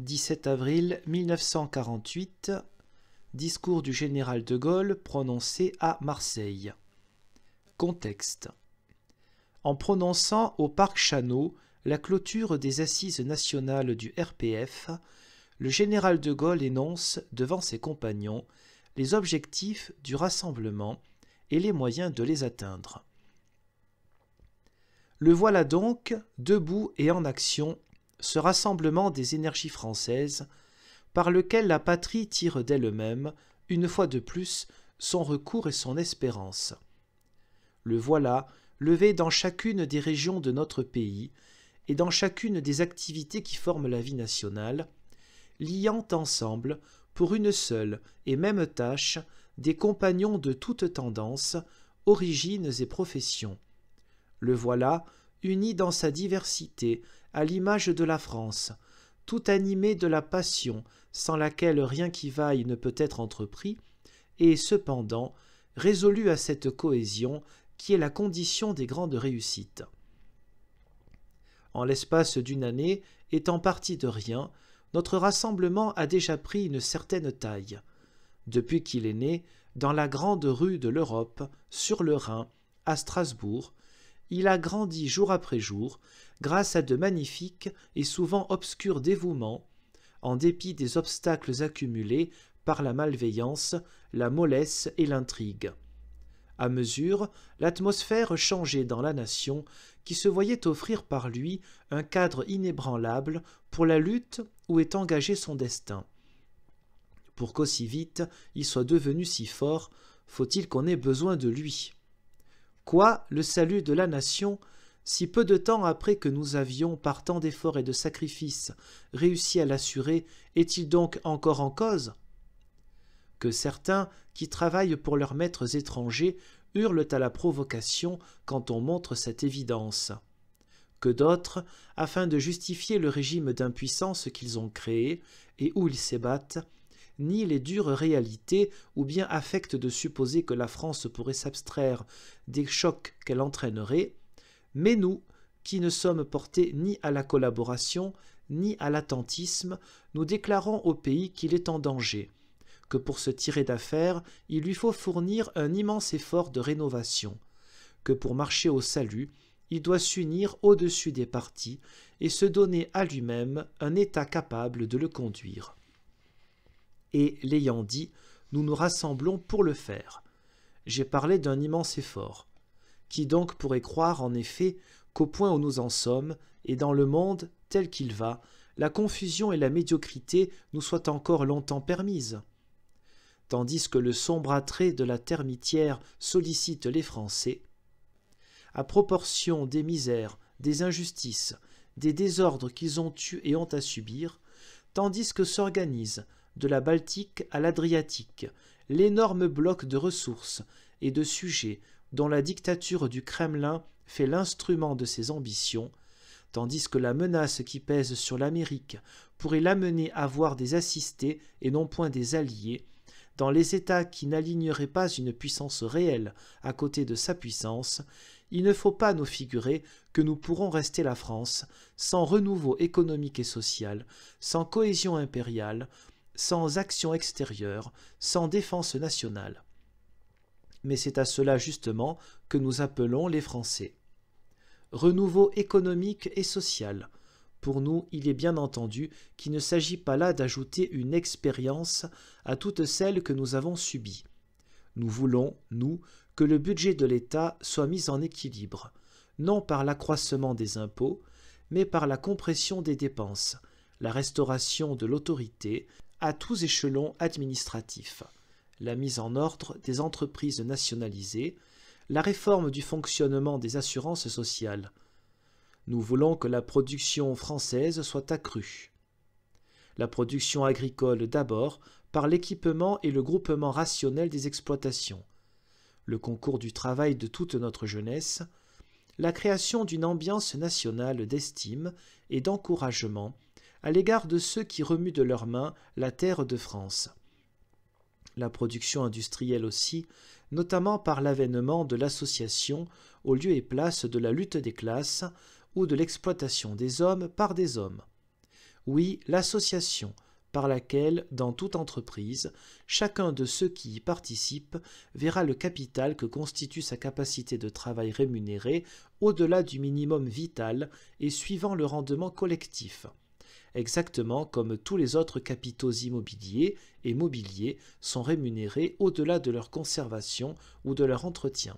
17 avril 1948, discours du général de Gaulle prononcé à Marseille. Contexte. En prononçant au parc Chanot la clôture des assises nationales du RPF, le général de Gaulle énonce devant ses compagnons les objectifs du rassemblement et les moyens de les atteindre. Le voilà donc, debout et en action, ce rassemblement des énergies françaises, par lequel la patrie tire d'elle-même, une fois de plus, son recours et son espérance. Le voilà, levé dans chacune des régions de notre pays, et dans chacune des activités qui forment la vie nationale, liant ensemble, pour une seule et même tâche, des compagnons de toutes tendances, origines et professions. Le voilà, uni dans sa diversité, à l'image de la France, tout animé de la passion, sans laquelle rien qui vaille ne peut être entrepris, et cependant résolu à cette cohésion qui est la condition des grandes réussites. En l'espace d'une année, étant parti de rien, notre rassemblement a déjà pris une certaine taille. Depuis qu'il est né, dans la grande rue de l'Europe, sur le Rhin, à Strasbourg, il a grandi jour après jour, grâce à de magnifiques et souvent obscurs dévouements, en dépit des obstacles accumulés par la malveillance, la mollesse et l'intrigue. À mesure, l'atmosphère changeait dans la nation, qui se voyait offrir par lui un cadre inébranlable pour la lutte où est engagé son destin. Pour qu'aussi vite il soit devenu si fort, faut-il qu'on ait besoin de lui. Quoi, le salut de la nation, si peu de temps après que nous avions, par tant d'efforts et de sacrifices, réussi à l'assurer, est-il donc encore en cause? Que certains, qui travaillent pour leurs maîtres étrangers, hurlent à la provocation quand on montre cette évidence. Que d'autres, afin de justifier le régime d'impuissance qu'ils ont créé et où ils s'ébattent, nient les dures réalités ou bien affectent de supposer que la France pourrait s'abstraire des chocs qu'elle entraînerait, mais nous, qui ne sommes portés ni à la collaboration, ni à l'attentisme, nous déclarons au pays qu'il est en danger, que pour se tirer d'affaire, il lui faut fournir un immense effort de rénovation, que pour marcher au salut, il doit s'unir au-dessus des partis et se donner à lui-même un état capable de le conduire. Et, l'ayant dit, nous nous rassemblons pour le faire. J'ai parlé d'un immense effort. Qui donc pourrait croire, en effet, qu'au point où nous en sommes, et dans le monde tel qu'il va, la confusion et la médiocrité nous soient encore longtemps permises? Tandis que le sombre attrait de la termitière sollicite les Français, à proportion des misères, des injustices, des désordres qu'ils ont eus et ont à subir, tandis que s'organise, de la Baltique à l'Adriatique, l'énorme bloc de ressources et de sujets dont la dictature du Kremlin fait l'instrument de ses ambitions, tandis que la menace qui pèse sur l'Amérique pourrait l'amener à voir des assistés et non point des alliés, dans les États qui n'aligneraient pas une puissance réelle à côté de sa puissance, il ne faut pas nous figurer que nous pourrons rester la France sans renouveau économique et social, sans cohésion impériale, sans action extérieure, sans défense nationale. Mais c'est à cela justement que nous appelons les Français. Renouveau économique et social. Pour nous, il est bien entendu qu'il ne s'agit pas là d'ajouter une expérience à toutes celles que nous avons subies. Nous voulons, nous, que le budget de l'État soit mis en équilibre, non par l'accroissement des impôts, mais par la compression des dépenses, la restauration de l'autorité à tous échelons administratifs, la mise en ordre des entreprises nationalisées, la réforme du fonctionnement des assurances sociales. Nous voulons que la production française soit accrue. La production agricole d'abord, par l'équipement et le groupement rationnel des exploitations, le concours du travail de toute notre jeunesse, la création d'une ambiance nationale d'estime et d'encouragement à l'égard de ceux qui remuent de leurs mains la terre de France. La production industrielle aussi, notamment par l'avènement de l'association au lieu et place de la lutte des classes ou de l'exploitation des hommes par des hommes. Oui, l'association par laquelle, dans toute entreprise, chacun de ceux qui y participent verra le capital que constitue sa capacité de travail rémunérée au-delà du minimum vital et suivant le rendement collectif, exactement comme tous les autres capitaux immobiliers et mobiliers sont rémunérés au-delà de leur conservation ou de leur entretien.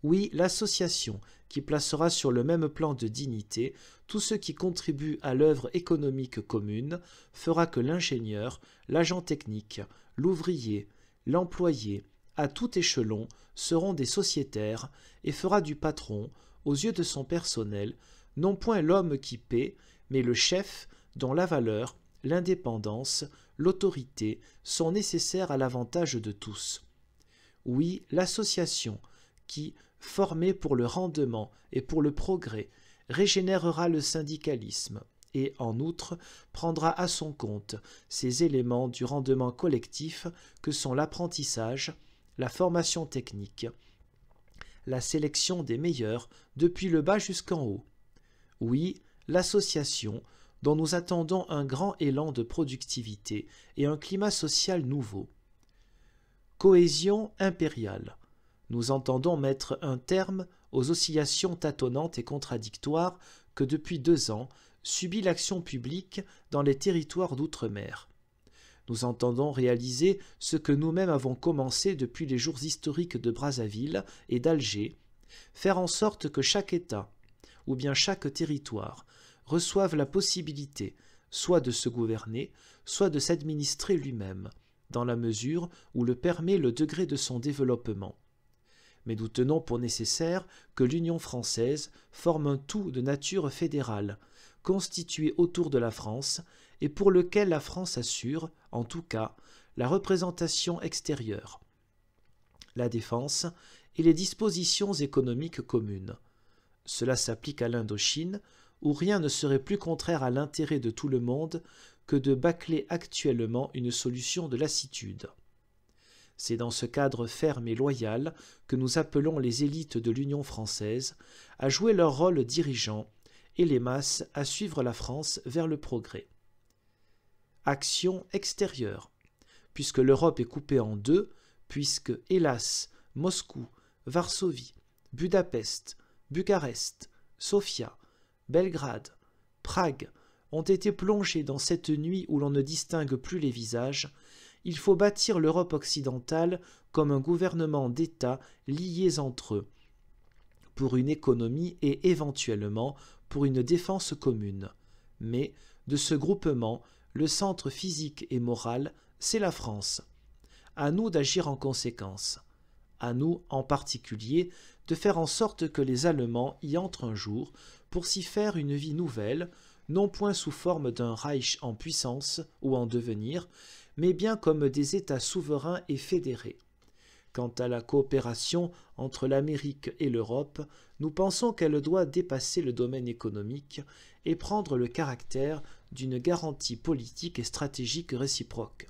Oui, l'association qui placera sur le même plan de dignité tous ceux qui contribuent à l'œuvre économique commune fera que l'ingénieur, l'agent technique, l'ouvrier, l'employé, à tout échelon, seront des sociétaires et fera du patron, aux yeux de son personnel, non point l'homme qui paie, mais le chef dont la valeur, l'indépendance, l'autorité sont nécessaires à l'avantage de tous. Oui, l'association qui, formée pour le rendement et pour le progrès, régénérera le syndicalisme et, en outre, prendra à son compte ces éléments du rendement collectif que sont l'apprentissage, la formation technique, la sélection des meilleurs depuis le bas jusqu'en haut. Oui, l'association, dont nous attendons un grand élan de productivité et un climat social nouveau. Cohésion impériale. Nous entendons mettre un terme aux oscillations tâtonnantes et contradictoires que depuis 2 ans subit l'action publique dans les territoires d'outre-mer. Nous entendons réaliser ce que nous-mêmes avons commencé depuis les jours historiques de Brazzaville et d'Alger, faire en sorte que chaque État, ou bien chaque territoire, reçoive la possibilité soit de se gouverner, soit de s'administrer lui-même, dans la mesure où le permet le degré de son développement. Mais nous tenons pour nécessaire que l'Union française forme un tout de nature fédérale, constitué autour de la France, et pour lequel la France assure, en tout cas, la représentation extérieure, la défense et les dispositions économiques communes. Cela s'applique à l'Indochine, où rien ne serait plus contraire à l'intérêt de tout le monde que de bâcler actuellement une solution de lassitude. C'est dans ce cadre ferme et loyal que nous appelons les élites de l'Union française à jouer leur rôle dirigeant et les masses à suivre la France vers le progrès. Action extérieure. Puisque l'Europe est coupée en deux, puisque, hélas, Moscou, Varsovie, Budapest, Bucarest, Sofia, Belgrade, Prague ont été plongés dans cette nuit où l'on ne distingue plus les visages, il faut bâtir l'Europe occidentale comme un gouvernement d'États liés entre eux, pour une économie et éventuellement pour une défense commune. Mais, de ce groupement, le centre physique et moral, c'est la France. À nous d'agir en conséquence. À nous, en particulier, de faire en sorte que les Allemands y entrent un jour pour s'y faire une vie nouvelle, non point sous forme d'un Reich en puissance ou en devenir, mais bien comme des États souverains et fédérés. Quant à la coopération entre l'Amérique et l'Europe, nous pensons qu'elle doit dépasser le domaine économique et prendre le caractère d'une garantie politique et stratégique réciproque.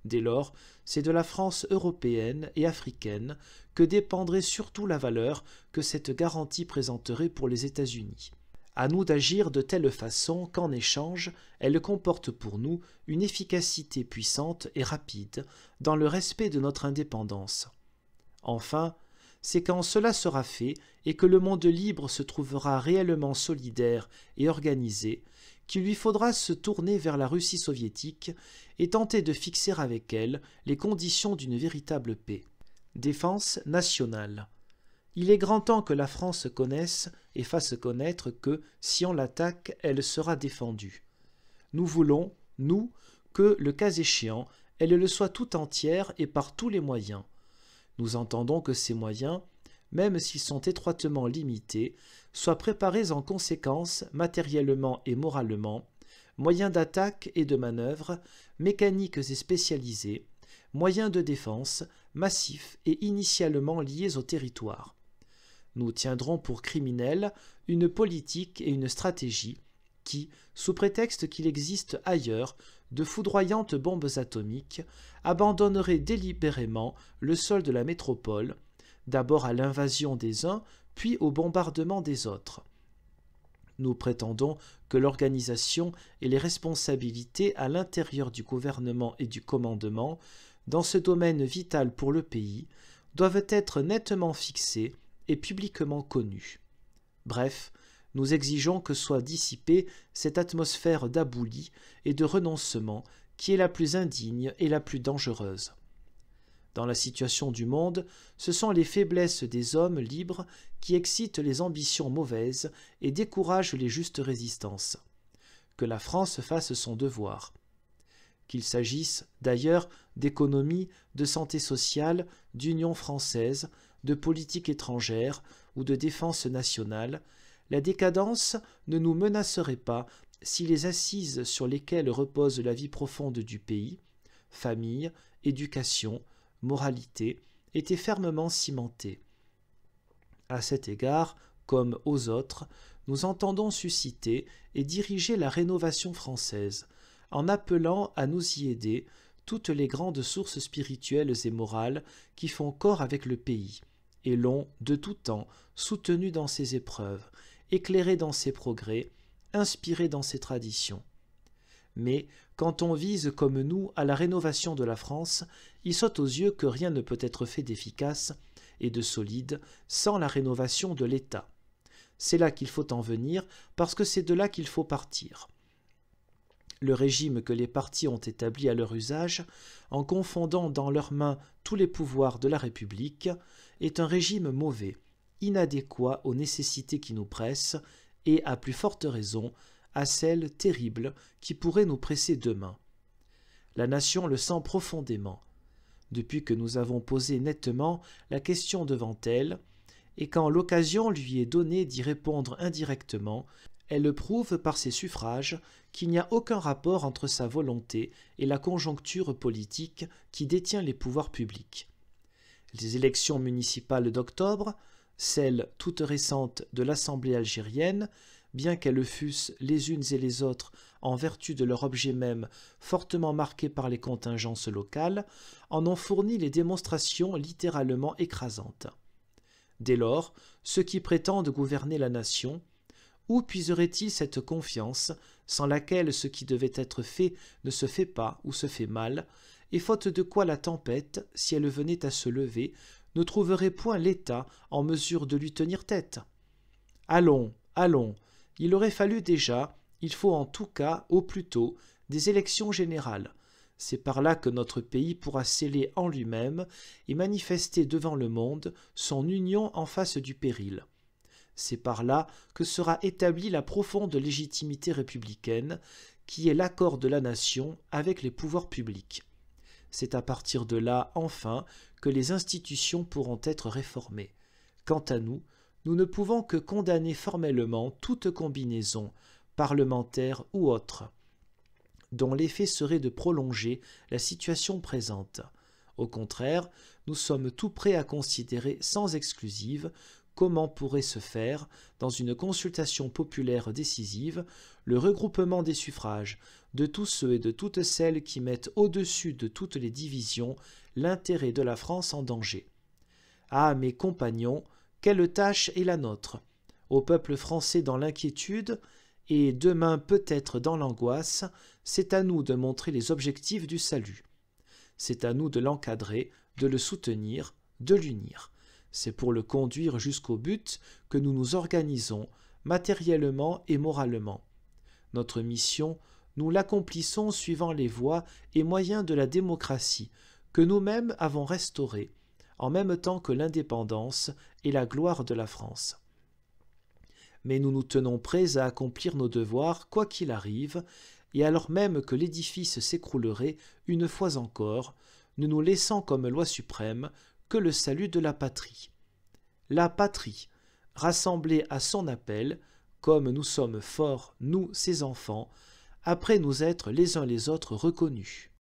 Dès lors, c'est de la France européenne et africaine que dépendrait surtout la valeur que cette garantie présenterait pour les États-Unis. À nous d'agir de telle façon qu'en échange, elle comporte pour nous une efficacité puissante et rapide dans le respect de notre indépendance. Enfin, c'est quand cela sera fait et que le monde libre se trouvera réellement solidaire et organisé qu'il lui faudra se tourner vers la Russie soviétique et tenter de fixer avec elle les conditions d'une véritable paix. Défense nationale. Il est grand temps que la France connaisse et fasse connaître que, si on l'attaque, elle sera défendue. Nous voulons, nous, que, le cas échéant, elle le soit tout entière et par tous les moyens. Nous entendons que ces moyens, même s'ils sont étroitement limités, soient préparés en conséquence, matériellement et moralement, moyens d'attaque et de manœuvre, mécaniques et spécialisés, moyens de défense, massifs et initialement liés au territoire. Nous tiendrons pour criminels une politique et une stratégie qui, sous prétexte qu'il existe ailleurs de foudroyantes bombes atomiques, abandonneraient délibérément le sol de la métropole, d'abord à l'invasion des uns, puis au bombardement des autres. Nous prétendons que l'organisation et les responsabilités à l'intérieur du gouvernement et du commandement, dans ce domaine vital pour le pays, doivent être nettement fixées et publiquement connues. Bref, nous exigeons que soit dissipée cette atmosphère d'abouli et de renoncement qui est la plus indigne et la plus dangereuse. Dans la situation du monde, ce sont les faiblesses des hommes libres qui excitent les ambitions mauvaises et découragent les justes résistances. Que la France fasse son devoir. Qu'il s'agisse, d'ailleurs, d'économie, de santé sociale, d'union française, de politique étrangère ou de défense nationale, la décadence ne nous menacerait pas si les assises sur lesquelles repose la vie profonde du pays, famille, éducation, moralité, étaient fermement cimentées. À cet égard, comme aux autres, nous entendons susciter et diriger la rénovation française, en appelant à nous y aider toutes les grandes sources spirituelles et morales qui font corps avec le pays, et l'ont, de tout temps, soutenu dans ses épreuves, éclairé dans ses progrès, inspiré dans ses traditions. Mais, quand on vise comme nous à la rénovation de la France, il saute aux yeux que rien ne peut être fait d'efficace et de solide sans la rénovation de l'État. C'est là qu'il faut en venir, parce que c'est de là qu'il faut partir. Le régime que les partis ont établi à leur usage, en confondant dans leurs mains tous les pouvoirs de la République, est un régime mauvais, inadéquat aux nécessités qui nous pressent, et, à plus forte raison, à celles terribles qui pourraient nous presser demain. La nation le sent profondément, depuis que nous avons posé nettement la question devant elle, et quand l'occasion lui est donnée d'y répondre indirectement, elle prouve par ses suffrages qu'il n'y a aucun rapport entre sa volonté et la conjoncture politique qui détient les pouvoirs publics. Les élections municipales d'octobre, celles toutes récentes de l'Assemblée algérienne, bien qu'elles fussent les unes et les autres, en vertu de leur objet même, fortement marquées par les contingences locales, en ont fourni les démonstrations littéralement écrasantes. Dès lors, ceux qui prétendent gouverner la nation, où puiseraient-ils cette confiance sans laquelle ce qui devait être fait ne se fait pas ou se fait mal, et faute de quoi la tempête, si elle venait à se lever, ne trouverait point l'État en mesure de lui tenir tête? Allons, allons, il aurait fallu déjà, il faut en tout cas, au plus tôt, des élections générales. C'est par là que notre pays pourra sceller en lui-même et manifester devant le monde son union en face du péril. C'est par là que sera établie la profonde légitimité républicaine, qui est l'accord de la nation avec les pouvoirs publics. C'est à partir de là, enfin, que les institutions pourront être réformées. Quant à nous, nous ne pouvons que condamner formellement toute combinaison, parlementaire ou autre, dont l'effet serait de prolonger la situation présente. Au contraire, nous sommes tout prêts à considérer sans exclusive comment pourrait se faire, dans une consultation populaire décisive, le regroupement des suffrages de tous ceux et de toutes celles qui mettent au-dessus de toutes les divisions l'intérêt de la France en danger. Ah, mes compagnons, quelle tâche est la nôtre, au peuple français dans l'inquiétude, et demain peut-être dans l'angoisse, c'est à nous de montrer les objectifs du salut. C'est à nous de l'encadrer, de le soutenir, de l'unir. C'est pour le conduire jusqu'au but que nous nous organisons, matériellement et moralement. Notre mission, nous l'accomplissons suivant les voies et moyens de la démocratie que nous-mêmes avons restaurée, en même temps que l'indépendance et la gloire de la France. Mais nous nous tenons prêts à accomplir nos devoirs quoi qu'il arrive, et alors même que l'édifice s'écroulerait une fois encore, ne nous laissant comme loi suprême que le salut de la patrie. La patrie, rassemblée à son appel, comme nous sommes forts, nous, ses enfants, après nous être les uns les autres reconnus.